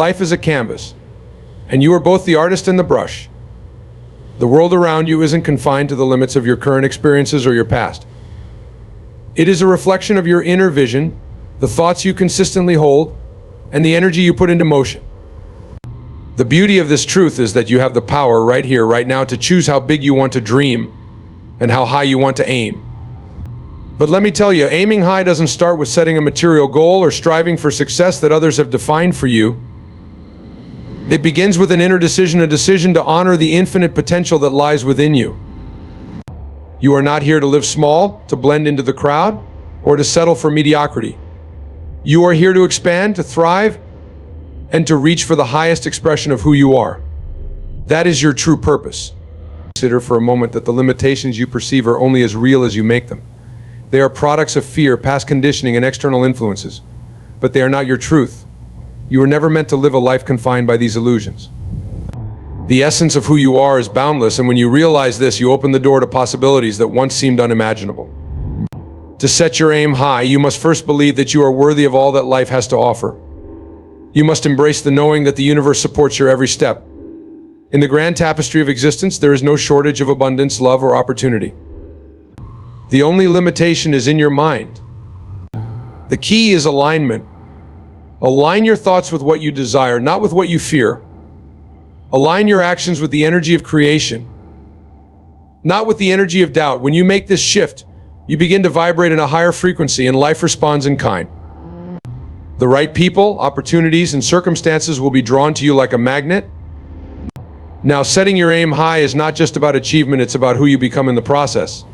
Life is a canvas, and you are both the artist and the brush. The world around you isn't confined to the limits of your current experiences or your past. It is a reflection of your inner vision, the thoughts you consistently hold, and the energy you put into motion. The beauty of this truth is that you have the power right here, right now, to choose how big you want to dream and how high you want to aim. But let me tell you, aiming high doesn't start with setting a material goal or striving for success that others have defined for you. It begins with an inner decision, a decision to honor the infinite potential that lies within you. You are not here to live small, to blend into the crowd, or to settle for mediocrity. You are here to expand, to thrive, and to reach for the highest expression of who you are. That is your true purpose. Consider for a moment that the limitations you perceive are only as real as you make them. They are products of fear, past conditioning, and external influences. But they are not your truth. You were never meant to live a life confined by these illusions. The essence of who you are is boundless, and when you realize this, you open the door to possibilities that once seemed unimaginable. To set your aim high, you must first believe that you are worthy of all that life has to offer. You must embrace the knowing that the universe supports your every step. In the grand tapestry of existence, there is no shortage of abundance, love, or opportunity. The only limitation is in your mind. The key is alignment. Align your thoughts with what you desire, not with what you fear. Align your actions with the energy of creation, not with the energy of doubt. When you make this shift, you begin to vibrate in a higher frequency, and life responds in kind. The right people, opportunities, and circumstances will be drawn to you like a magnet. Now, setting your aim high is not just about achievement, it's about who you become in the process.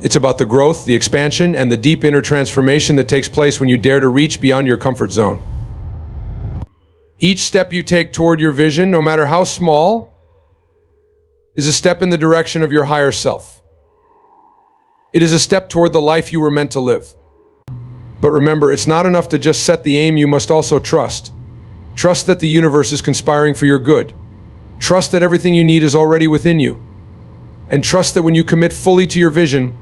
It's about the growth, the expansion, and the deep inner transformation that takes place when you dare to reach beyond your comfort zone. Each step you take toward your vision, no matter how small, is a step in the direction of your higher self. It is a step toward the life you were meant to live. But remember, it's not enough to just set the aim, you must also trust. Trust that the universe is conspiring for your good. Trust that everything you need is already within you. And trust that when you commit fully to your vision,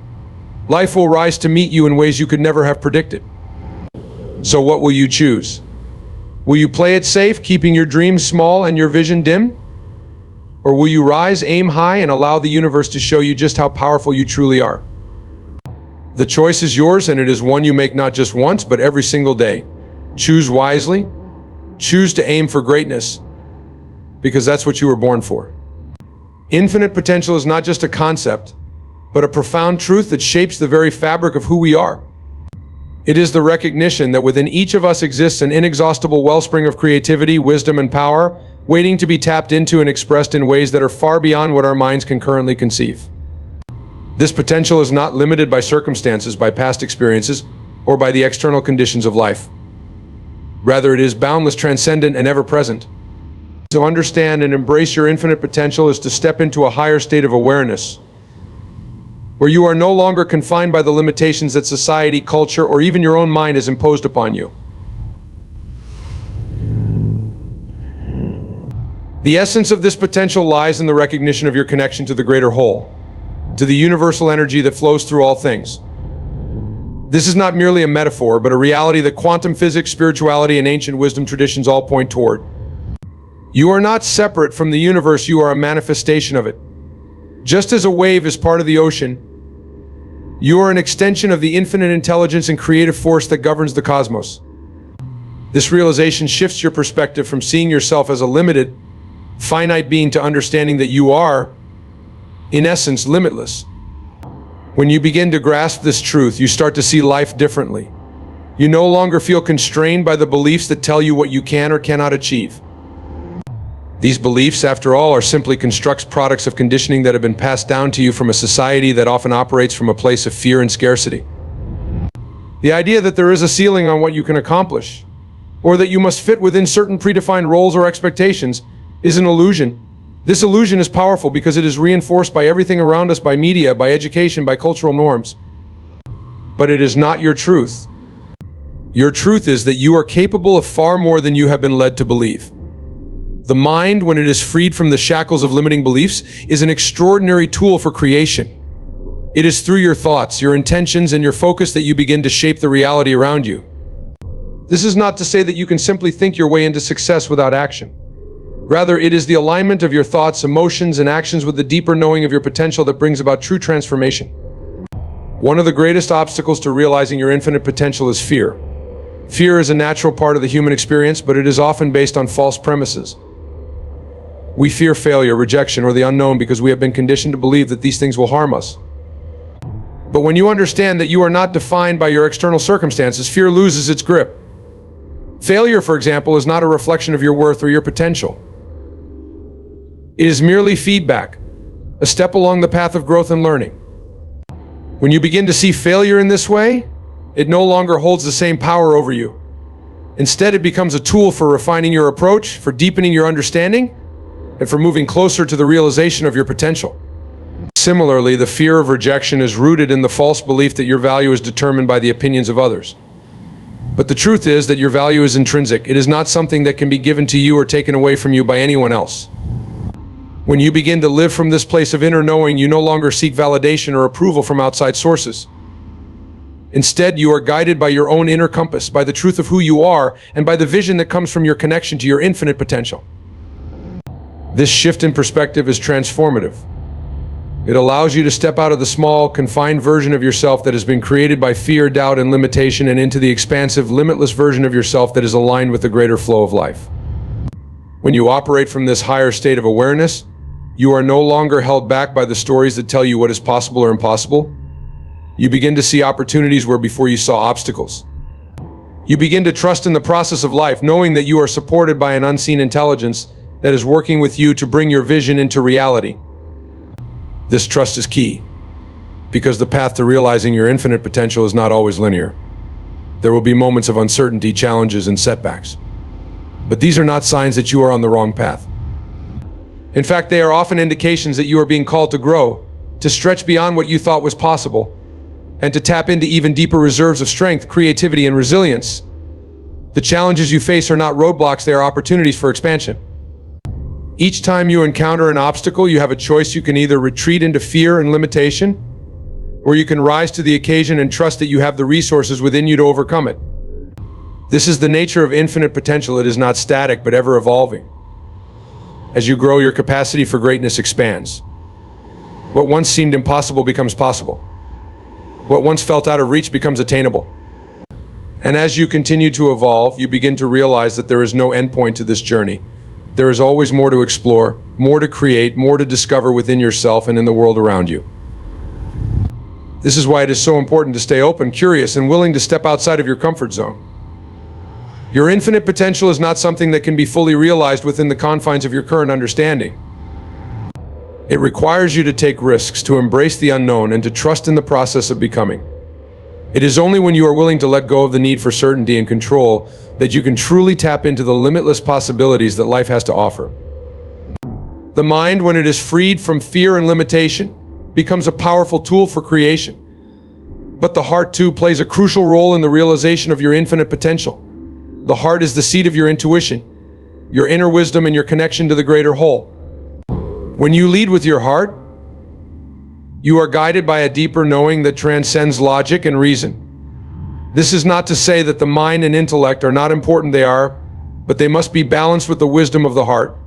life will rise to meet you in ways you could never have predicted. So what will you choose? Will you play it safe, keeping your dreams small and your vision dim? Or will you rise, aim high, and allow the universe to show you just how powerful you truly are? The choice is yours, and it is one you make not just once, but every single day. Choose wisely. Choose to aim for greatness, because that's what you were born for. Infinite potential is not just a concept, but a profound truth that shapes the very fabric of who we are. It is the recognition that within each of us exists an inexhaustible wellspring of creativity, wisdom, and power, waiting to be tapped into and expressed in ways that are far beyond what our minds can currently conceive. This potential is not limited by circumstances, by past experiences, or by the external conditions of life. Rather, it is boundless, transcendent, and ever-present. To understand and embrace your infinite potential is to step into a higher state of awareness, where you are no longer confined by the limitations that society, culture, or even your own mind has imposed upon you. The essence of this potential lies in the recognition of your connection to the greater whole, to the universal energy that flows through all things. This is not merely a metaphor, but a reality that quantum physics, spirituality, and ancient wisdom traditions all point toward. You are not separate from the universe, you are a manifestation of it. Just as a wave is part of the ocean, you are an extension of the infinite intelligence and creative force that governs the cosmos. This realization shifts your perspective from seeing yourself as a limited, finite being to understanding that you are, in essence, limitless. When you begin to grasp this truth, you start to see life differently. You no longer feel constrained by the beliefs that tell you what you can or cannot achieve. These beliefs, after all, are simply constructs, products of conditioning that have been passed down to you from a society that often operates from a place of fear and scarcity. The idea that there is a ceiling on what you can accomplish, or that you must fit within certain predefined roles or expectations, is an illusion. This illusion is powerful because it is reinforced by everything around us, by media, by education, by cultural norms. But it is not your truth. Your truth is that you are capable of far more than you have been led to believe. The mind, when it is freed from the shackles of limiting beliefs, is an extraordinary tool for creation. It is through your thoughts, your intentions, and your focus that you begin to shape the reality around you. This is not to say that you can simply think your way into success without action. Rather, it is the alignment of your thoughts, emotions, and actions with the deeper knowing of your potential that brings about true transformation. One of the greatest obstacles to realizing your infinite potential is fear. Fear is a natural part of the human experience, but it is often based on false premises. We fear failure, rejection, or the unknown because we have been conditioned to believe that these things will harm us. But when you understand that you are not defined by your external circumstances, fear loses its grip. Failure, for example, is not a reflection of your worth or your potential. It is merely feedback, a step along the path of growth and learning. When you begin to see failure in this way, it no longer holds the same power over you. Instead, it becomes a tool for refining your approach, for deepening your understanding, and for moving closer to the realization of your potential. Similarly, the fear of rejection is rooted in the false belief that your value is determined by the opinions of others. But the truth is that your value is intrinsic. It is not something that can be given to you or taken away from you by anyone else. When you begin to live from this place of inner knowing, you no longer seek validation or approval from outside sources. Instead, you are guided by your own inner compass, by the truth of who you are, and by the vision that comes from your connection to your infinite potential. This shift in perspective is transformative. It allows you to step out of the small, confined version of yourself that has been created by fear, doubt, and limitation, and into the expansive, limitless version of yourself that is aligned with the greater flow of life. When you operate from this higher state of awareness, you are no longer held back by the stories that tell you what is possible or impossible. You begin to see opportunities where before you saw obstacles. You begin to trust in the process of life, knowing that you are supported by an unseen intelligence that is working with you to bring your vision into reality. This trust is key, because the path to realizing your infinite potential is not always linear. There will be moments of uncertainty, challenges, and setbacks. But these are not signs that you are on the wrong path. In fact, they are often indications that you are being called to grow, to stretch beyond what you thought was possible, and to tap into even deeper reserves of strength, creativity, and resilience. The challenges you face are not roadblocks, they are opportunities for expansion. Each time you encounter an obstacle, you have a choice. You can either retreat into fear and limitation, or you can rise to the occasion and trust that you have the resources within you to overcome it. This is the nature of infinite potential. It is not static, but ever evolving. As you grow, your capacity for greatness expands. What once seemed impossible becomes possible. What once felt out of reach becomes attainable. And as you continue to evolve, you begin to realize that there is no endpoint to this journey. There is always more to explore, more to create, more to discover within yourself and in the world around you. This is why it is so important to stay open, curious, and willing to step outside of your comfort zone. Your infinite potential is not something that can be fully realized within the confines of your current understanding. It requires you to take risks, to embrace the unknown, and to trust in the process of becoming. It is only when you are willing to let go of the need for certainty and control that you can truly tap into the limitless possibilities that life has to offer. The mind, when it is freed from fear and limitation, becomes a powerful tool for creation. But the heart, too, plays a crucial role in the realization of your infinite potential. The heart is the seat of your intuition, your inner wisdom, and your connection to the greater whole. When you lead with your heart, you are guided by a deeper knowing that transcends logic and reason. This is not to say that the mind and intellect are not important. They are, but they must be balanced with the wisdom of the heart.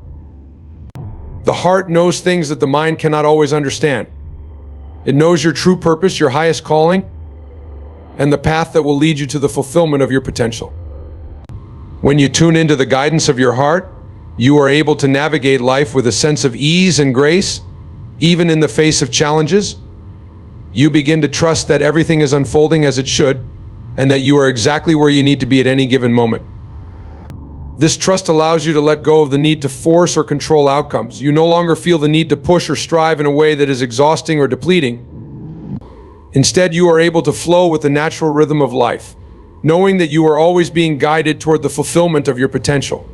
The heart knows things that the mind cannot always understand. It knows your true purpose, your highest calling, and the path that will lead you to the fulfillment of your potential. When you tune into the guidance of your heart, you are able to navigate life with a sense of ease and grace, even in the face of challenges. You begin to trust that everything is unfolding as it should, and that you are exactly where you need to be at any given moment. This trust allows you to let go of the need to force or control outcomes. You no longer feel the need to push or strive in a way that is exhausting or depleting. Instead, you are able to flow with the natural rhythm of life, knowing that you are always being guided toward the fulfillment of your potential.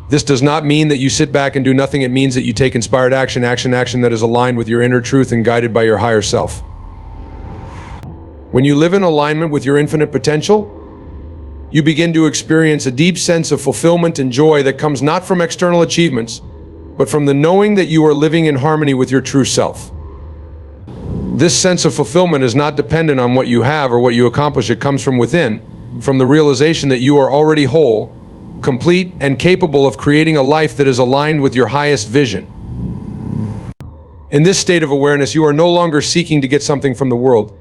This does not mean that you sit back and do nothing. It means that you take inspired action that is aligned with your inner truth and guided by your higher self. When you live in alignment with your infinite potential, you begin to experience a deep sense of fulfillment and joy that comes not from external achievements, but from the knowing that you are living in harmony with your true self. This sense of fulfillment is not dependent on what you have or what you accomplish. It comes from within, from the realization that you are already whole, complete, and capable of creating a life that is aligned with your highest vision. In this state of awareness, you are no longer seeking to get something from the world.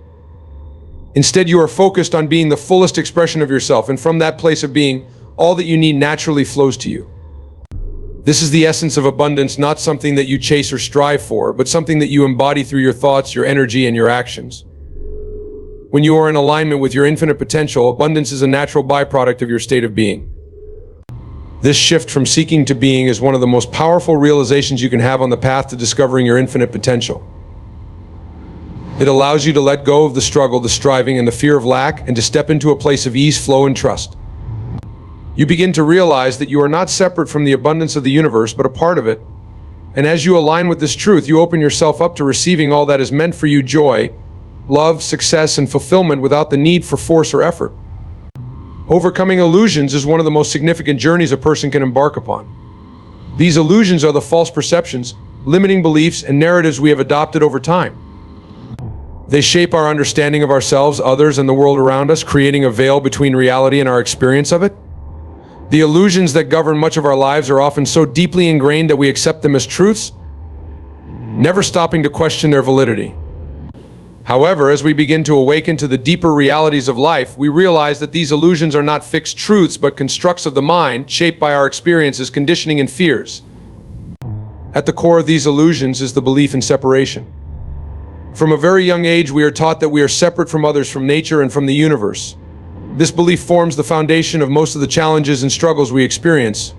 Instead, you are focused on being the fullest expression of yourself, and from that place of being, all that you need naturally flows to you. This is the essence of abundance, not something that you chase or strive for, but something that you embody through your thoughts, your energy, and your actions. When you are in alignment with your infinite potential, abundance is a natural byproduct of your state of being. This shift from seeking to being is one of the most powerful realizations you can have on the path to discovering your infinite potential. It allows you to let go of the struggle, the striving, and the fear of lack, and to step into a place of ease, flow, and trust. You begin to realize that you are not separate from the abundance of the universe, but a part of it. And as you align with this truth, you open yourself up to receiving all that is meant for you: joy, love, success, and fulfillment without the need for force or effort. Overcoming illusions is one of the most significant journeys a person can embark upon. These illusions are the false perceptions, limiting beliefs, and narratives we have adopted over time. They shape our understanding of ourselves, others, and the world around us, creating a veil between reality and our experience of it. The illusions that govern much of our lives are often so deeply ingrained that we accept them as truths, never stopping to question their validity. However, as we begin to awaken to the deeper realities of life, we realize that these illusions are not fixed truths, but constructs of the mind, shaped by our experiences, conditioning, and fears. At the core of these illusions is the belief in separation. From a very young age, we are taught that we are separate from others, from nature, and from the universe. This belief forms the foundation of most of the challenges and struggles we experience.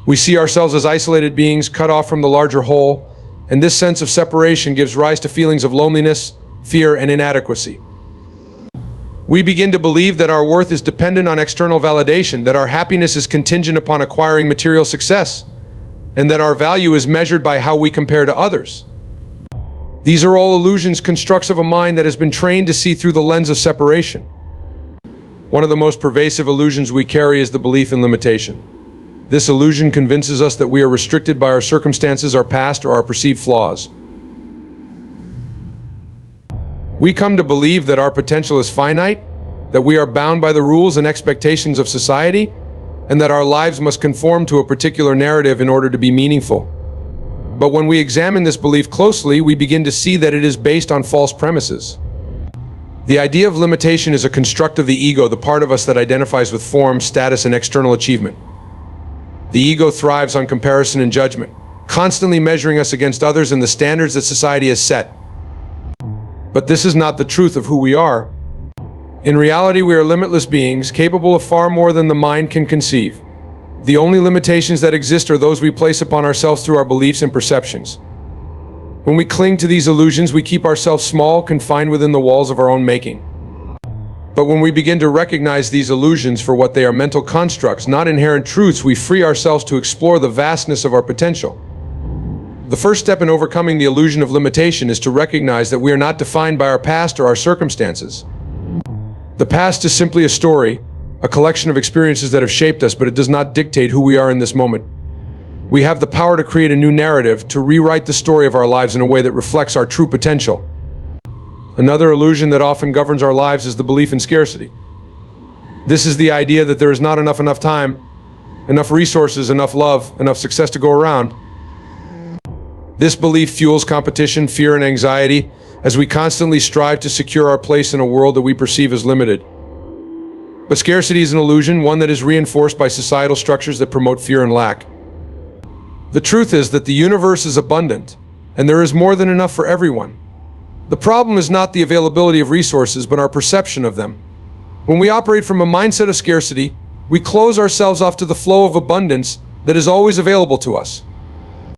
We see ourselves as isolated beings, cut off from the larger whole, and this sense of separation gives rise to feelings of loneliness, fear, and inadequacy. We begin to believe that our worth is dependent on external validation, that our happiness is contingent upon acquiring material success, and that our value is measured by how we compare to others. These are all illusions, constructs of a mind that has been trained to see through the lens of separation. One of the most pervasive illusions we carry is the belief in limitation. This illusion convinces us that we are restricted by our circumstances, our past, or our perceived flaws. We come to believe that our potential is finite, that we are bound by the rules and expectations of society, and that our lives must conform to a particular narrative in order to be meaningful. But when we examine this belief closely, we begin to see that it is based on false premises. The idea of limitation is a construct of the ego, the part of us that identifies with form, status, and external achievement. The ego thrives on comparison and judgment, constantly measuring us against others and the standards that society has set. But this is not the truth of who we are. In reality, we are limitless beings, capable of far more than the mind can conceive. The only limitations that exist are those we place upon ourselves through our beliefs and perceptions. When we cling to these illusions, we keep ourselves small, confined within the walls of our own making. But when we begin to recognize these illusions for what they are, mental constructs, not inherent truths, we free ourselves to explore the vastness of our potential. The first step in overcoming the illusion of limitation is to recognize that we are not defined by our past or our circumstances. The past is simply a story, a collection of experiences that have shaped us, but it does not dictate who we are in this moment. We have the power to create a new narrative, to rewrite the story of our lives in a way that reflects our true potential. Another illusion that often governs our lives is the belief in scarcity. This is the idea that there is not enough time, enough resources, enough love, enough success to go around. This belief fuels competition, fear, and anxiety as we constantly strive to secure our place in a world that we perceive as limited. But scarcity is an illusion, one that is reinforced by societal structures that promote fear and lack. The truth is that the universe is abundant, and there is more than enough for everyone. The problem is not the availability of resources, but our perception of them. When we operate from a mindset of scarcity, we close ourselves off to the flow of abundance that is always available to us.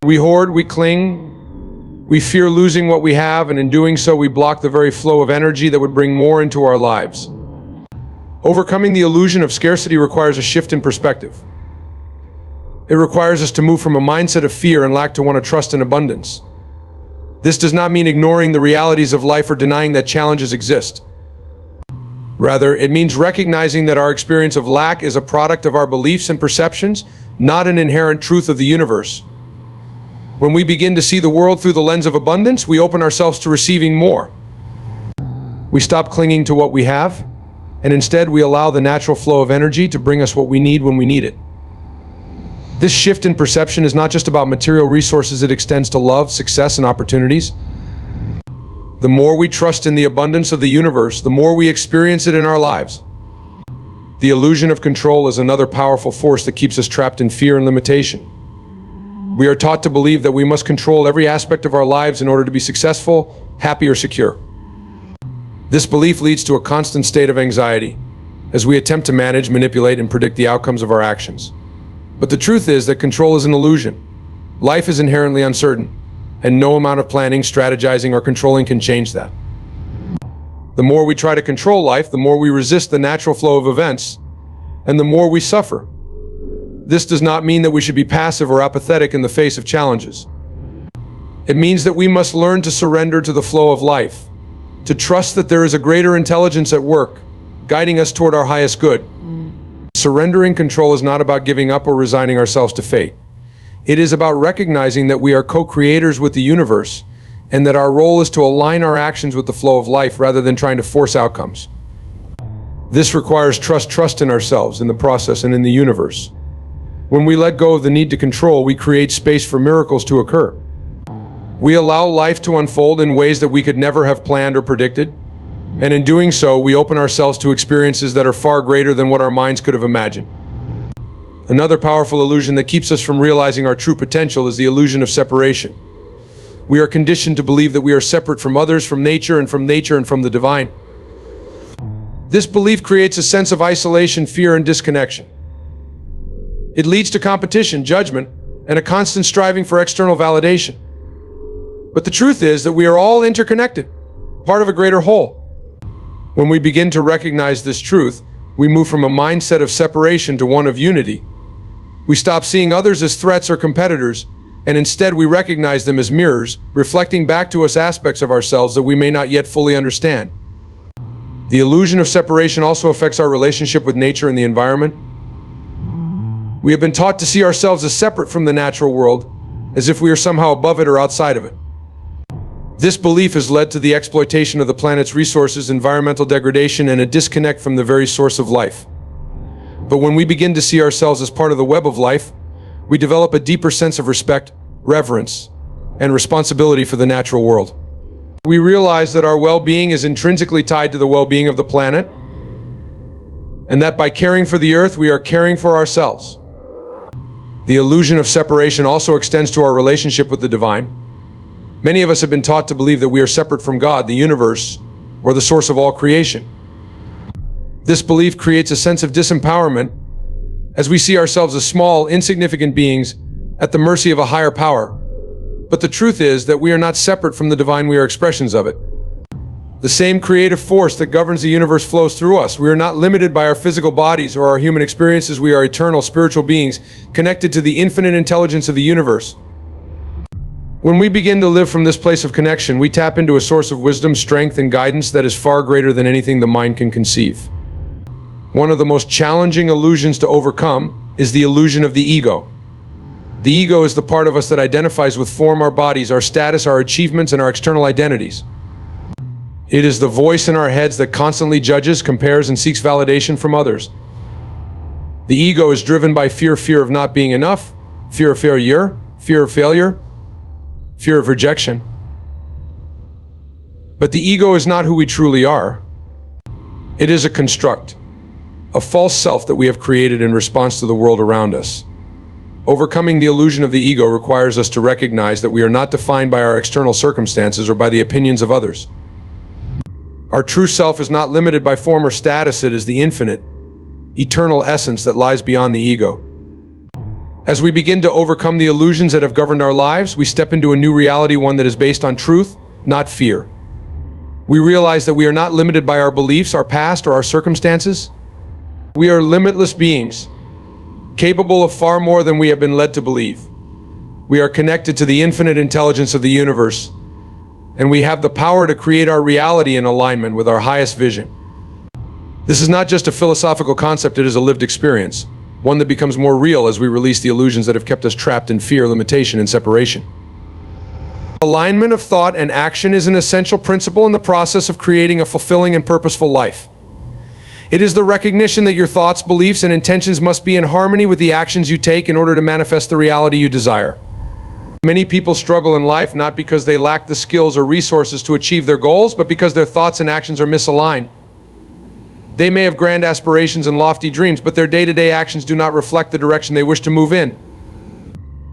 We hoard, we cling, we fear losing what we have, and in doing so, we block the very flow of energy that would bring more into our lives. Overcoming the illusion of scarcity requires a shift in perspective. It requires us to move from a mindset of fear and lack to one of trust and abundance. This does not mean ignoring the realities of life or denying that challenges exist. Rather, it means recognizing that our experience of lack is a product of our beliefs and perceptions, not an inherent truth of the universe. When we begin to see the world through the lens of abundance, we open ourselves to receiving more. We stop clinging to what we have and instead we allow the natural flow of energy to bring us what we need when we need it. This shift in perception is not just about material resources, it extends to love, success, and opportunities. The more we trust in the abundance of the universe, the more we experience it in our lives. The illusion of control is another powerful force that keeps us trapped in fear and limitation. We are taught to believe that we must control every aspect of our lives in order to be successful, happy, or secure. This belief leads to a constant state of anxiety as we attempt to manage, manipulate, and predict the outcomes of our actions. But the truth is that control is an illusion. Life is inherently uncertain, and no amount of planning, strategizing, or controlling can change that. The more we try to control life, the more we resist the natural flow of events, and the more we suffer. This does not mean that we should be passive or apathetic in the face of challenges. It means that we must learn to surrender to the flow of life, to trust that there is a greater intelligence at work, guiding us toward our highest good. Surrendering control is not about giving up or resigning ourselves to fate. It is about recognizing that we are co-creators with the universe, and that our role is to align our actions with the flow of life rather than trying to force outcomes. This requires trust in ourselves, in the process, and in the universe. When we let go of the need to control, we create space for miracles to occur. We allow life to unfold in ways that we could never have planned or predicted, and in doing so, we open ourselves to experiences that are far greater than what our minds could have imagined. Another powerful illusion that keeps us from realizing our true potential is the illusion of separation. We are conditioned to believe that we are separate from others, from nature and from the divine. This belief creates a sense of isolation, fear, and disconnection. It leads to competition, judgment, and a constant striving for external validation. But the truth is that we are all interconnected, part of a greater whole. When we begin to recognize this truth, we move from a mindset of separation to one of unity. We stop seeing others as threats or competitors, and instead we recognize them as mirrors, reflecting back to us aspects of ourselves that we may not yet fully understand. The illusion of separation also affects our relationship with nature and the environment. We have been taught to see ourselves as separate from the natural world, as if we are somehow above it or outside of it. This belief has led to the exploitation of the planet's resources, environmental degradation, and a disconnect from the very source of life. But when we begin to see ourselves as part of the web of life, we develop a deeper sense of respect, reverence, and responsibility for the natural world. We realize that our well-being is intrinsically tied to the well-being of the planet, and that by caring for the earth, we are caring for ourselves. The illusion of separation also extends to our relationship with the divine. Many of us have been taught to believe that we are separate from God, the universe, or the source of all creation. This belief creates a sense of disempowerment as we see ourselves as small, insignificant beings at the mercy of a higher power. But the truth is that we are not separate from the divine, we are expressions of it. The same creative force that governs the universe flows through us. We are not limited by our physical bodies or our human experiences. We are eternal spiritual beings connected to the infinite intelligence of the universe. When we begin to live from this place of connection, we tap into a source of wisdom, strength, and guidance that is far greater than anything the mind can conceive. One of the most challenging illusions to overcome is the illusion of the ego. The ego is the part of us that identifies with form, our bodies, our status, our achievements, and our external identities. It is the voice in our heads that constantly judges, compares, and seeks validation from others. The ego is driven by fear of not being enough, fear of failure, fear of rejection. But the ego is not who we truly are. It is a construct, a false self that we have created in response to the world around us. Overcoming the illusion of the ego requires us to recognize that we are not defined by our external circumstances or by the opinions of others. Our true self is not limited by form or status. It is the infinite, eternal essence that lies beyond the ego. As we begin to overcome the illusions that have governed our lives, we step into a new reality, one that is based on truth, not fear. We realize that we are not limited by our beliefs, our past, or our circumstances. We are limitless beings, capable of far more than we have been led to believe. We are connected to the infinite intelligence of the universe, and we have the power to create our reality in alignment with our highest vision. This is not just a philosophical concept, it is a lived experience, one that becomes more real as we release the illusions that have kept us trapped in fear, limitation, and separation. Alignment of thought and action is an essential principle in the process of creating a fulfilling and purposeful life. It is the recognition that your thoughts, beliefs, and intentions must be in harmony with the actions you take in order to manifest the reality you desire. Many people struggle in life not because they lack the skills or resources to achieve their goals, but because their thoughts and actions are misaligned. They may have grand aspirations and lofty dreams, but their day-to-day actions do not reflect the direction they wish to move in.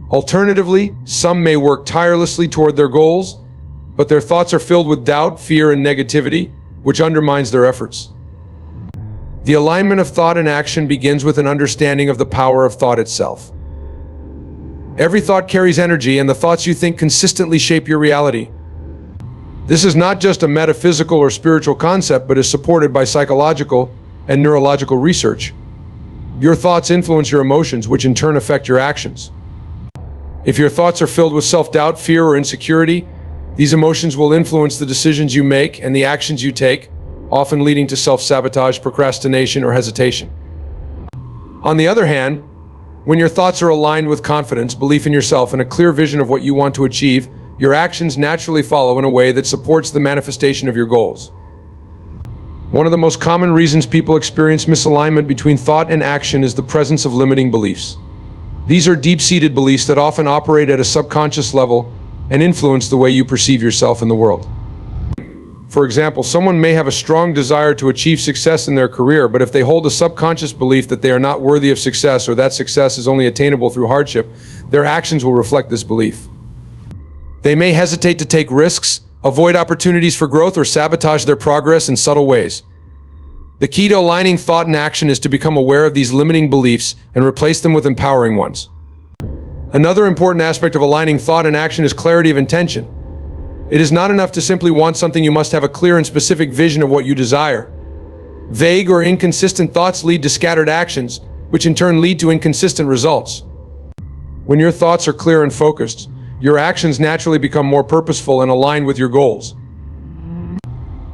Alternatively, some may work tirelessly toward their goals, but their thoughts are filled with doubt, fear, and negativity, which undermines their efforts. The alignment of thought and action begins with an understanding of the power of thought itself. Every thought carries energy, and the thoughts you think consistently shape your reality. This is not just a metaphysical or spiritual concept, but is supported by psychological and neurological research. Your thoughts influence your emotions, which in turn affect your actions. If your thoughts are filled with self-doubt, fear, or insecurity, these emotions will influence the decisions you make and the actions you take, often leading to self-sabotage, procrastination, or hesitation. On the other hand, when your thoughts are aligned with confidence, belief in yourself, and a clear vision of what you want to achieve, your actions naturally follow in a way that supports the manifestation of your goals. One of the most common reasons people experience misalignment between thought and action is the presence of limiting beliefs. These are deep-seated beliefs that often operate at a subconscious level and influence the way you perceive yourself in the world. For example, someone may have a strong desire to achieve success in their career, but if they hold a subconscious belief that they are not worthy of success or that success is only attainable through hardship, their actions will reflect this belief. They may hesitate to take risks, avoid opportunities for growth, or sabotage their progress in subtle ways. The key to aligning thought and action is to become aware of these limiting beliefs and replace them with empowering ones. Another important aspect of aligning thought and action is clarity of intention. It is not enough to simply want something. You must have a clear and specific vision of what you desire. Vague or inconsistent thoughts lead to scattered actions, which in turn lead to inconsistent results. When your thoughts are clear and focused, your actions naturally become more purposeful and aligned with your goals.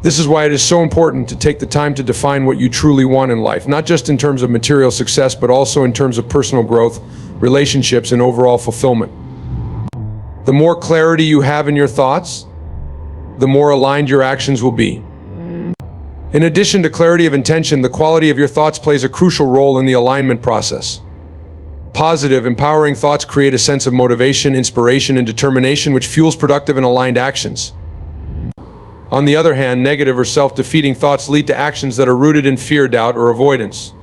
This is why it is so important to take the time to define what you truly want in life, not just in terms of material success, but also in terms of personal growth, relationships, and overall fulfillment. The more clarity you have in your thoughts, the more aligned your actions will be. In addition to clarity of intention, the quality of your thoughts plays a crucial role in the alignment process. Positive, empowering thoughts create a sense of motivation, inspiration, and determination, which fuels productive and aligned actions. On the other hand, negative or self-defeating thoughts lead to actions that are rooted in fear, doubt, or avoidance.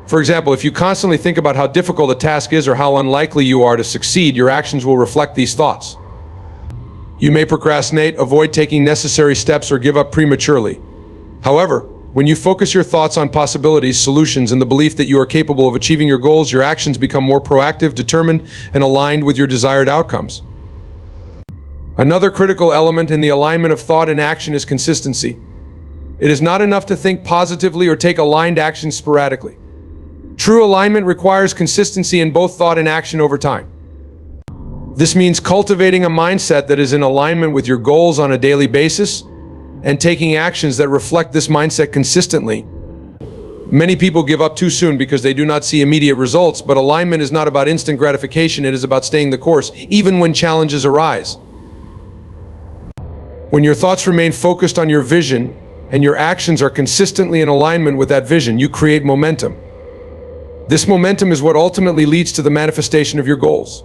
For example, if you constantly think about how difficult a task is or how unlikely you are to succeed, your actions will reflect these thoughts. You may procrastinate, avoid taking necessary steps, or give up prematurely. However, when you focus your thoughts on possibilities, solutions, and the belief that you are capable of achieving your goals, your actions become more proactive, determined, and aligned with your desired outcomes. Another critical element in the alignment of thought and action is consistency. It is not enough to think positively or take aligned action sporadically. True alignment requires consistency in both thought and action over time. This means cultivating a mindset that is in alignment with your goals on a daily basis and taking actions that reflect this mindset consistently. Many people give up too soon because they do not see immediate results, but alignment is not about instant gratification. It is about staying the course, even when challenges arise. When your thoughts remain focused on your vision and your actions are consistently in alignment with that vision, you create momentum. This momentum is what ultimately leads to the manifestation of your goals.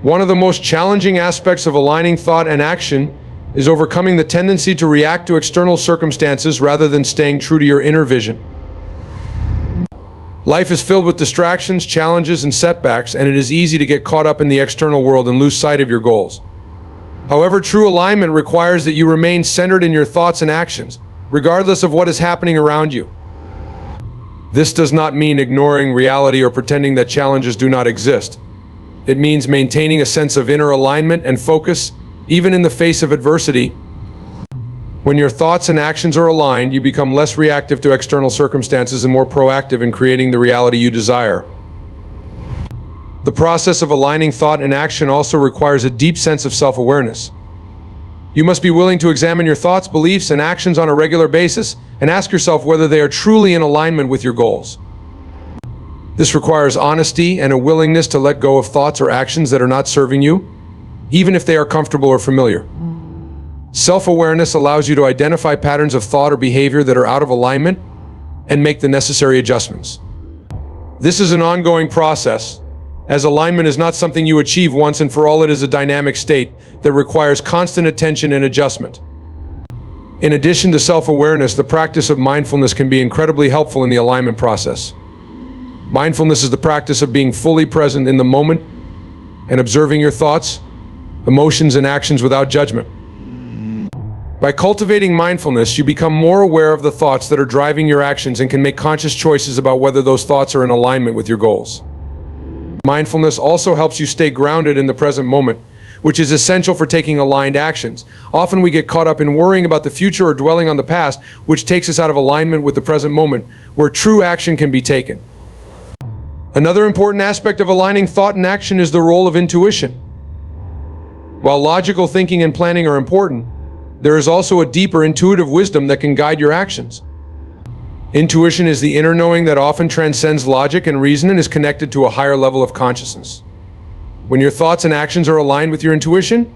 One of the most challenging aspects of aligning thought and action is overcoming the tendency to react to external circumstances rather than staying true to your inner vision. Life is filled with distractions, challenges, and setbacks, and it is easy to get caught up in the external world and lose sight of your goals. However, true alignment requires that you remain centered in your thoughts and actions, regardless of what is happening around you. This does not mean ignoring reality or pretending that challenges do not exist. It means maintaining a sense of inner alignment and focus, even in the face of adversity. When your thoughts and actions are aligned, you become less reactive to external circumstances and more proactive in creating the reality you desire. The process of aligning thought and action also requires a deep sense of self-awareness. You must be willing to examine your thoughts, beliefs, and actions on a regular basis and ask yourself whether they are truly in alignment with your goals. This requires honesty and a willingness to let go of thoughts or actions that are not serving you, even if they are comfortable or familiar. Self-awareness allows you to identify patterns of thought or behavior that are out of alignment and make the necessary adjustments. This is an ongoing process, as alignment is not something you achieve once and for all. It is a dynamic state that requires constant attention and adjustment. In addition to self-awareness, the practice of mindfulness can be incredibly helpful in the alignment process. Mindfulness is the practice of being fully present in the moment and observing your thoughts, emotions, and actions without judgment. By cultivating mindfulness, you become more aware of the thoughts that are driving your actions and can make conscious choices about whether those thoughts are in alignment with your goals. Mindfulness also helps you stay grounded in the present moment, which is essential for taking aligned actions. Often we get caught up in worrying about the future or dwelling on the past, which takes us out of alignment with the present moment, where true action can be taken. Another important aspect of aligning thought and action is the role of intuition. While logical thinking and planning are important, there is also a deeper intuitive wisdom that can guide your actions. Intuition is the inner knowing that often transcends logic and reason and is connected to a higher level of consciousness. When your thoughts and actions are aligned with your intuition,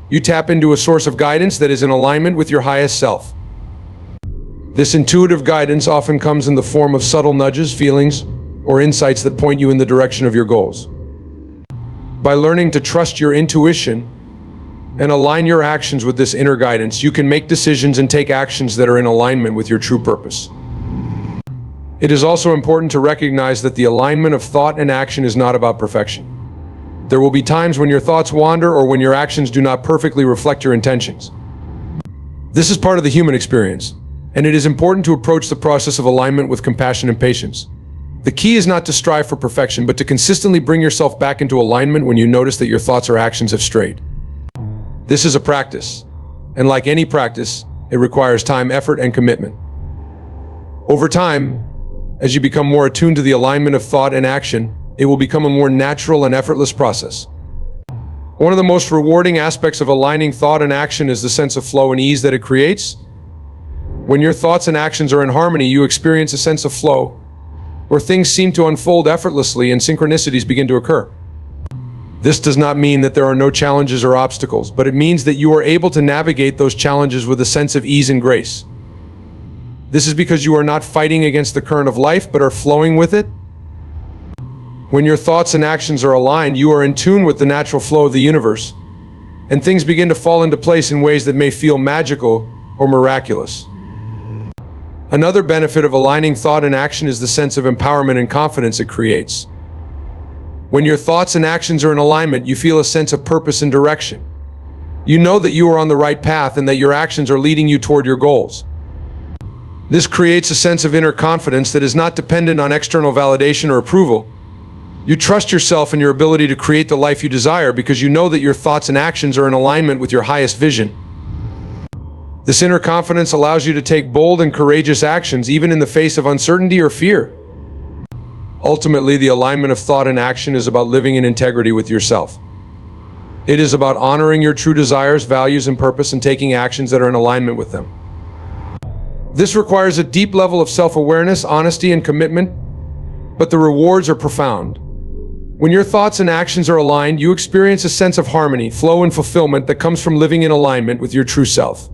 you tap into a source of guidance that is in alignment with your highest self. This intuitive guidance often comes in the form of subtle nudges, feelings, or insights that point you in the direction of your goals. By learning to trust your intuition and align your actions with this inner guidance, you can make decisions and take actions that are in alignment with your true purpose. It is also important to recognize that the alignment of thought and action is not about perfection. There will be times when your thoughts wander or when your actions do not perfectly reflect your intentions. This is part of the human experience, and it is important to approach the process of alignment with compassion and patience. The key is not to strive for perfection, but to consistently bring yourself back into alignment when you notice that your thoughts or actions have strayed. This is a practice, and like any practice, it requires time, effort, and commitment. Over time, as you become more attuned to the alignment of thought and action, it will become a more natural and effortless process. One of the most rewarding aspects of aligning thought and action is the sense of flow and ease that it creates. When your thoughts and actions are in harmony, you experience a sense of flow, where things seem to unfold effortlessly and synchronicities begin to occur. This does not mean that there are no challenges or obstacles, but it means that you are able to navigate those challenges with a sense of ease and grace. This is because you are not fighting against the current of life, but are flowing with it. When your thoughts and actions are aligned, you are in tune with the natural flow of the universe, and things begin to fall into place in ways that may feel magical or miraculous. Another benefit of aligning thought and action is the sense of empowerment and confidence it creates. When your thoughts and actions are in alignment, you feel a sense of purpose and direction. You know that you are on the right path and that your actions are leading you toward your goals. This creates a sense of inner confidence that is not dependent on external validation or approval. You trust yourself and your ability to create the life you desire because you know that your thoughts and actions are in alignment with your highest vision. This inner confidence allows you to take bold and courageous actions even in the face of uncertainty or fear. Ultimately, the alignment of thought and action is about living in integrity with yourself. It is about honoring your true desires, values, and purpose and taking actions that are in alignment with them. This requires a deep level of self-awareness, honesty, and commitment, but the rewards are profound. When your thoughts and actions are aligned, you experience a sense of harmony, flow, and fulfillment that comes from living in alignment with your true self.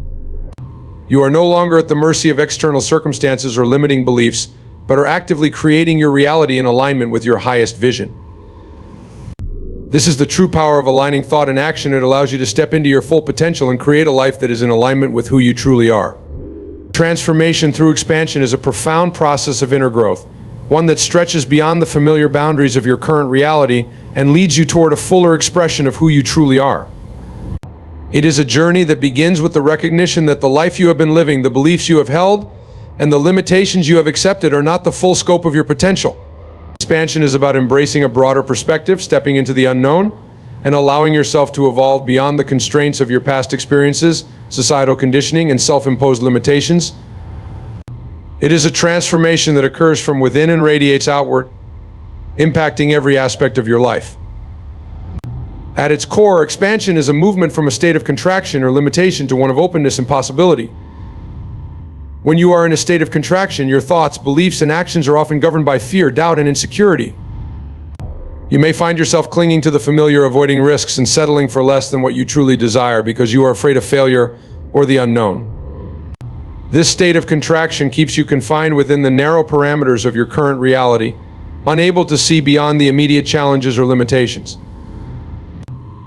You are no longer at the mercy of external circumstances or limiting beliefs, but are actively creating your reality in alignment with your highest vision. This is the true power of aligning thought and action. It allows you to step into your full potential and create a life that is in alignment with who you truly are. Transformation through expansion is a profound process of inner growth, one that stretches beyond the familiar boundaries of your current reality and leads you toward a fuller expression of who you truly are. It is a journey that begins with the recognition that the life you have been living, the beliefs you have held, and the limitations you have accepted are not the full scope of your potential. Expansion is about embracing a broader perspective, stepping into the unknown, and allowing yourself to evolve beyond the constraints of your past experiences, societal conditioning, and self-imposed limitations. It is a transformation that occurs from within and radiates outward, impacting every aspect of your life. At its core, expansion is a movement from a state of contraction or limitation to one of openness and possibility. When you are in a state of contraction, your thoughts, beliefs, and actions are often governed by fear, doubt, and insecurity. You may find yourself clinging to the familiar, avoiding risks, and settling for less than what you truly desire because you are afraid of failure or the unknown. This state of contraction keeps you confined within the narrow parameters of your current reality, unable to see beyond the immediate challenges or limitations.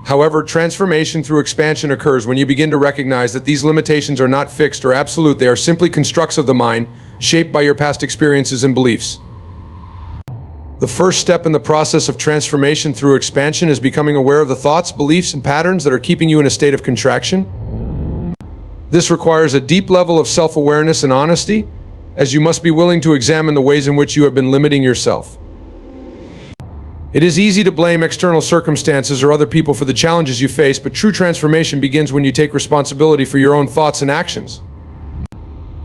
However, transformation through expansion occurs when you begin to recognize that these limitations are not fixed or absolute. They are simply constructs of the mind, shaped by your past experiences and beliefs. The first step in the process of transformation through expansion is becoming aware of the thoughts, beliefs, and patterns that are keeping you in a state of contraction. This requires a deep level of self-awareness and honesty, as you must be willing to examine the ways in which you have been limiting yourself. It is easy to blame external circumstances or other people for the challenges you face, but true transformation begins when you take responsibility for your own thoughts and actions.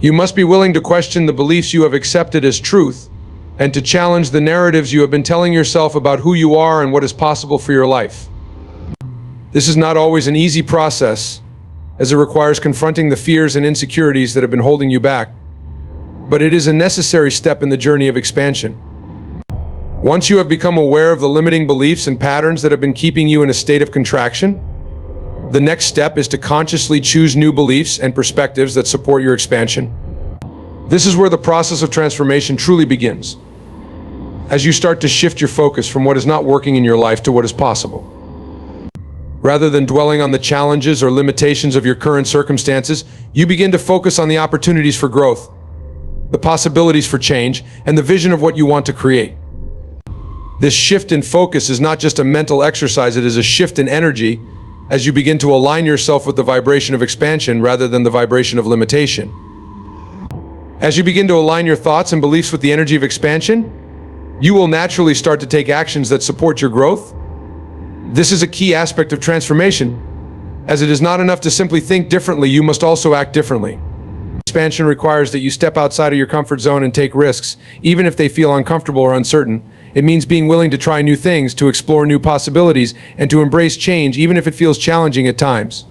You must be willing to question the beliefs you have accepted as truth, and to challenge the narratives you have been telling yourself about who you are and what is possible for your life. This is not always an easy process, as it requires confronting the fears and insecurities that have been holding you back, but it is a necessary step in the journey of expansion. Once you have become aware of the limiting beliefs and patterns that have been keeping you in a state of contraction, the next step is to consciously choose new beliefs and perspectives that support your expansion. This is where the process of transformation truly begins, as you start to shift your focus from what is not working in your life to what is possible. Rather than dwelling on the challenges or limitations of your current circumstances, you begin to focus on the opportunities for growth, the possibilities for change, and the vision of what you want to create. This shift in focus is not just a mental exercise, it is a shift in energy as you begin to align yourself with the vibration of expansion rather than the vibration of limitation. As you begin to align your thoughts and beliefs with the energy of expansion, you will naturally start to take actions that support your growth. This is a key aspect of transformation, as it is not enough to simply think differently, you must also act differently. Expansion requires that you step outside of your comfort zone and take risks, even if they feel uncomfortable or uncertain. It means being willing to try new things, to explore new possibilities, and to embrace change, even if it feels challenging at times.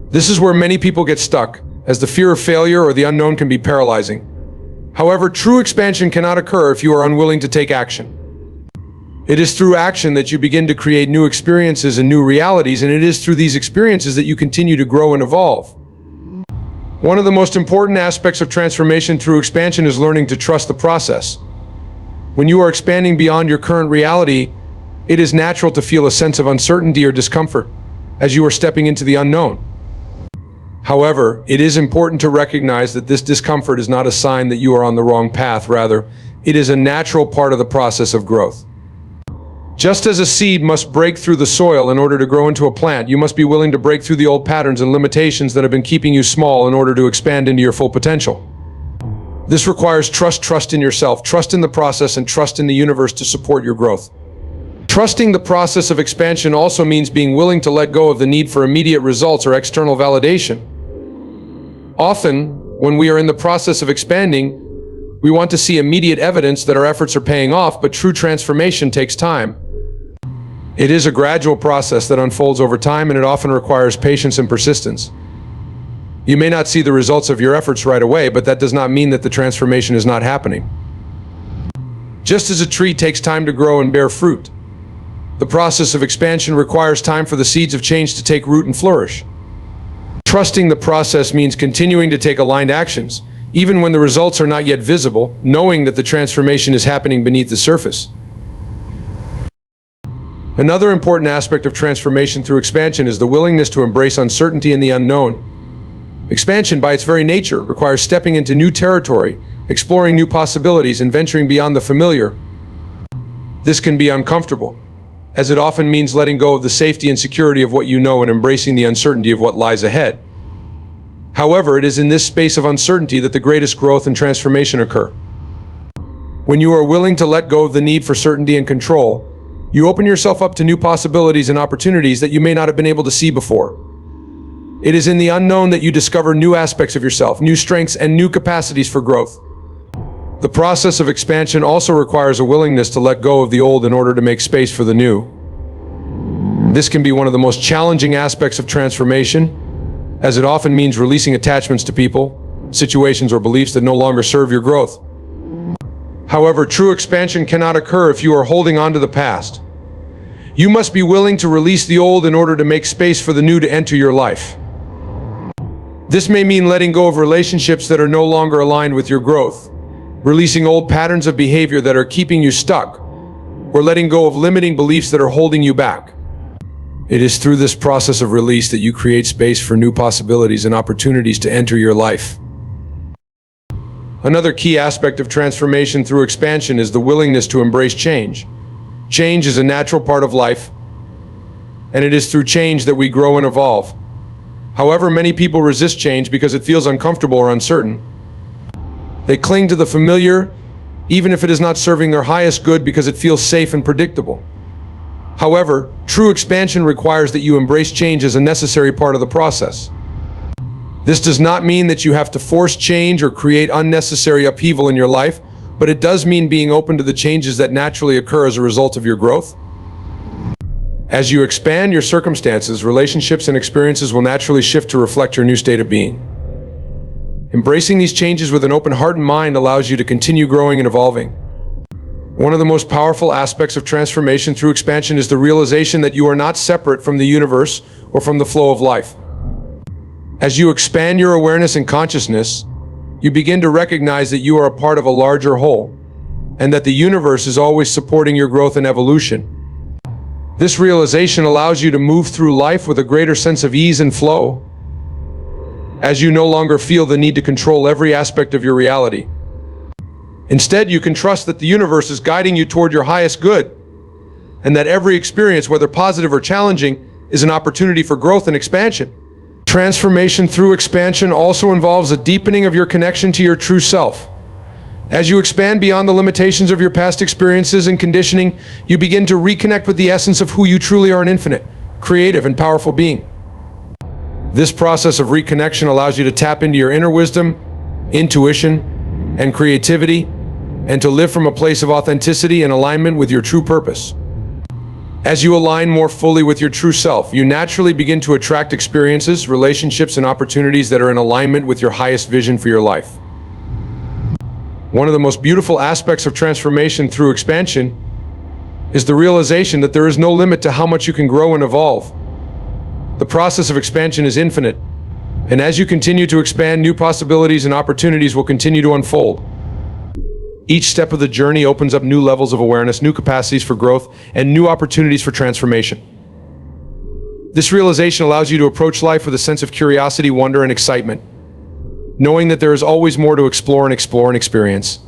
This is where many people get stuck, as the fear of failure or the unknown can be paralyzing. However, true expansion cannot occur if you are unwilling to take action. It is through action that you begin to create new experiences and new realities, and it is through these experiences that you continue to grow and evolve. One of the most important aspects of transformation through expansion is learning to trust the process. When you are expanding beyond your current reality, it is natural to feel a sense of uncertainty or discomfort as you are stepping into the unknown. However, it is important to recognize that this discomfort is not a sign that you are on the wrong path. Rather, it is a natural part of the process of growth. Just as a seed must break through the soil in order to grow into a plant, you must be willing to break through the old patterns and limitations that have been keeping you small in order to expand into your full potential. This requires trust in yourself, trust in the process, and trust in the universe to support your growth. Trusting the process of expansion also means being willing to let go of the need for immediate results or external validation. Often, when we are in the process of expanding, we want to see immediate evidence that our efforts are paying off, but true transformation takes time. It is a gradual process that unfolds over time, and it often requires patience and persistence. You may not see the results of your efforts right away, but that does not mean that the transformation is not happening. Just as a tree takes time to grow and bear fruit, the process of expansion requires time for the seeds of change to take root and flourish. Trusting the process means continuing to take aligned actions, even when the results are not yet visible, knowing that the transformation is happening beneath the surface. Another important aspect of transformation through expansion is the willingness to embrace uncertainty and the unknown. Expansion, by its very nature, requires stepping into new territory, exploring new possibilities, and venturing beyond the familiar. This can be uncomfortable, as it often means letting go of the safety and security of what you know and embracing the uncertainty of what lies ahead. However, it is in this space of uncertainty that the greatest growth and transformation occur. When you are willing to let go of the need for certainty and control, you open yourself up to new possibilities and opportunities that you may not have been able to see before. It is in the unknown that you discover new aspects of yourself, new strengths, and new capacities for growth. The process of expansion also requires a willingness to let go of the old in order to make space for the new. This can be one of the most challenging aspects of transformation, as it often means releasing attachments to people, situations, or beliefs that no longer serve your growth. However, true expansion cannot occur if you are holding on to the past. You must be willing to release the old in order to make space for the new to enter your life. This may mean letting go of relationships that are no longer aligned with your growth, releasing old patterns of behavior that are keeping you stuck, or letting go of limiting beliefs that are holding you back. It is through this process of release that you create space for new possibilities and opportunities to enter your life. Another key aspect of transformation through expansion is the willingness to embrace change. Change is a natural part of life, and it is through change that we grow and evolve. However, many people resist change because it feels uncomfortable or uncertain. They cling to the familiar, even if it is not serving their highest good, because it feels safe and predictable. However, true expansion requires that you embrace change as a necessary part of the process. This does not mean that you have to force change or create unnecessary upheaval in your life, but it does mean being open to the changes that naturally occur as a result of your growth. As you expand, your circumstances, relationships, and experiences will naturally shift to reflect your new state of being. Embracing these changes with an open heart and mind allows you to continue growing and evolving. One of the most powerful aspects of transformation through expansion is the realization that you are not separate from the universe or from the flow of life. As you expand your awareness and consciousness, you begin to recognize that you are a part of a larger whole, and that the universe is always supporting your growth and evolution. This realization allows you to move through life with a greater sense of ease and flow, as you no longer feel the need to control every aspect of your reality. Instead, you can trust that the universe is guiding you toward your highest good, and that every experience, whether positive or challenging, is an opportunity for growth and expansion. Transformation through expansion also involves a deepening of your connection to your true self. As you expand beyond the limitations of your past experiences and conditioning, you begin to reconnect with the essence of who you truly are, an infinite, creative, and powerful being. This process of reconnection allows you to tap into your inner wisdom, intuition, and creativity, and to live from a place of authenticity and alignment with your true purpose. As you align more fully with your true self, you naturally begin to attract experiences, relationships, and opportunities that are in alignment with your highest vision for your life. One of the most beautiful aspects of transformation through expansion is the realization that there is no limit to how much you can grow and evolve. The process of expansion is infinite, and as you continue to expand, new possibilities and opportunities will continue to unfold. Each step of the journey opens up new levels of awareness, new capacities for growth, and new opportunities for transformation. This realization allows you to approach life with a sense of curiosity, wonder, and excitement, knowing that there is always more to explore and experience.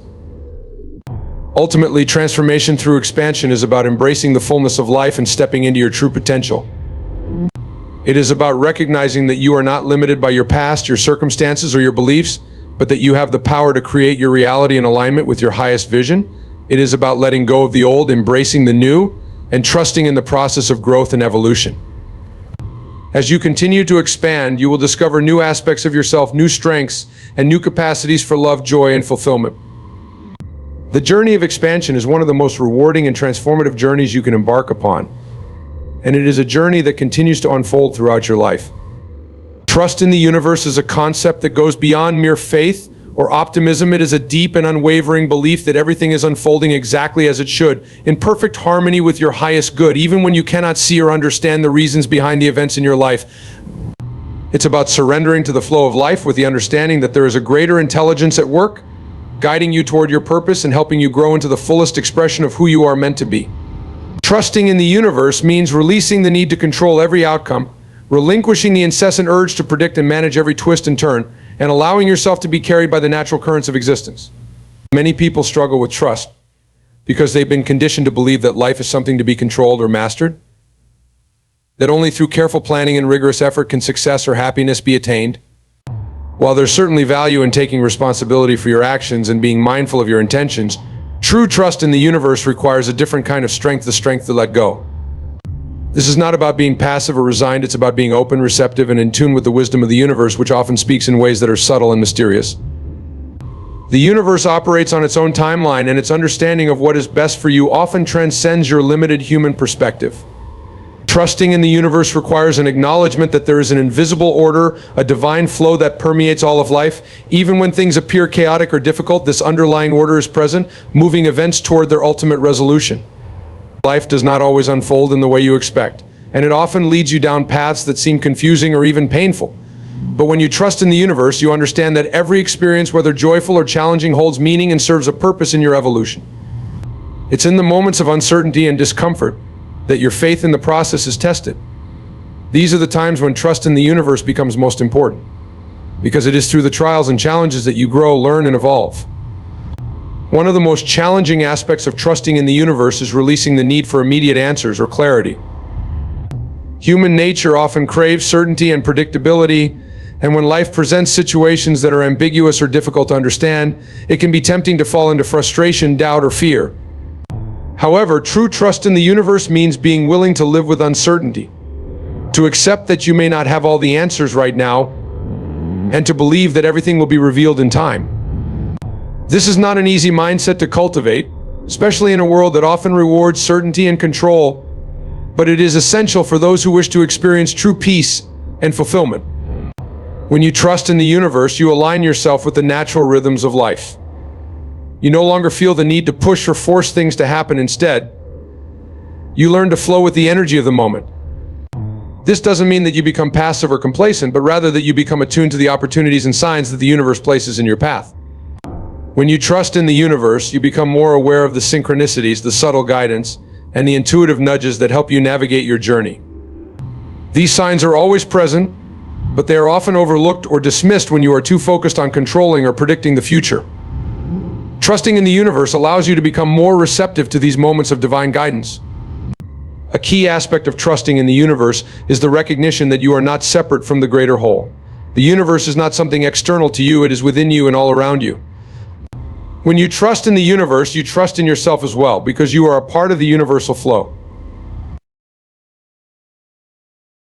Ultimately, transformation through expansion is about embracing the fullness of life and stepping into your true potential. It is about recognizing that you are not limited by your past, your circumstances, or your beliefs, but that you have the power to create your reality in alignment with your highest vision. It is about letting go of the old, embracing the new, and trusting in the process of growth and evolution. As you continue to expand, you will discover new aspects of yourself, new strengths, and new capacities for love, joy, and fulfillment. The journey of expansion is one of the most rewarding and transformative journeys you can embark upon, and it is a journey that continues to unfold throughout your life. Trust in the universe is a concept that goes beyond mere faith or optimism. It is a deep and unwavering belief that everything is unfolding exactly as it should, in perfect harmony with your highest good, even when you cannot see or understand the reasons behind the events in your life. It's about surrendering to the flow of life with the understanding that there is a greater intelligence at work, guiding you toward your purpose and helping you grow into the fullest expression of who you are meant to be. Trusting in the universe means releasing the need to control every outcome, relinquishing the incessant urge to predict and manage every twist and turn, and allowing yourself to be carried by the natural currents of existence. Many people struggle with trust because they've been conditioned to believe that life is something to be controlled or mastered, that only through careful planning and rigorous effort can success or happiness be attained. While there's certainly value in taking responsibility for your actions and being mindful of your intentions, true trust in the universe requires a different kind of strength, the strength to let go. This is not about being passive or resigned, it's about being open, receptive, and in tune with the wisdom of the universe, which often speaks in ways that are subtle and mysterious. The universe operates on its own timeline, and its understanding of what is best for you often transcends your limited human perspective. Trusting in the universe requires an acknowledgement that there is an invisible order, a divine flow that permeates all of life. Even when things appear chaotic or difficult, this underlying order is present, moving events toward their ultimate resolution. Life does not always unfold in the way you expect, and it often leads you down paths that seem confusing or even painful. But when you trust in the universe, you understand that every experience, whether joyful or challenging, holds meaning and serves a purpose in your evolution. It's in the moments of uncertainty and discomfort that your faith in the process is tested. These are the times when trust in the universe becomes most important, because it is through the trials and challenges that you grow, learn, and evolve. One of the most challenging aspects of trusting in the universe is releasing the need for immediate answers or clarity. Human nature often craves certainty and predictability, and when life presents situations that are ambiguous or difficult to understand, it can be tempting to fall into frustration, doubt, or fear. However, true trust in the universe means being willing to live with uncertainty, to accept that you may not have all the answers right now, and to believe that everything will be revealed in time. This is not an easy mindset to cultivate, especially in a world that often rewards certainty and control, but it is essential for those who wish to experience true peace and fulfillment. When you trust in the universe, you align yourself with the natural rhythms of life. You no longer feel the need to push or force things to happen. Instead, you learn to flow with the energy of the moment. This doesn't mean that you become passive or complacent, but rather that you become attuned to the opportunities and signs that the universe places in your path. When you trust in the universe, you become more aware of the synchronicities, the subtle guidance, and the intuitive nudges that help you navigate your journey. These signs are always present, but they are often overlooked or dismissed when you are too focused on controlling or predicting the future. Trusting in the universe allows you to become more receptive to these moments of divine guidance. A key aspect of trusting in the universe is the recognition that you are not separate from the greater whole. The universe is not something external to you, it is within you and all around you. When you trust in the universe, you trust in yourself as well, because you are a part of the universal flow.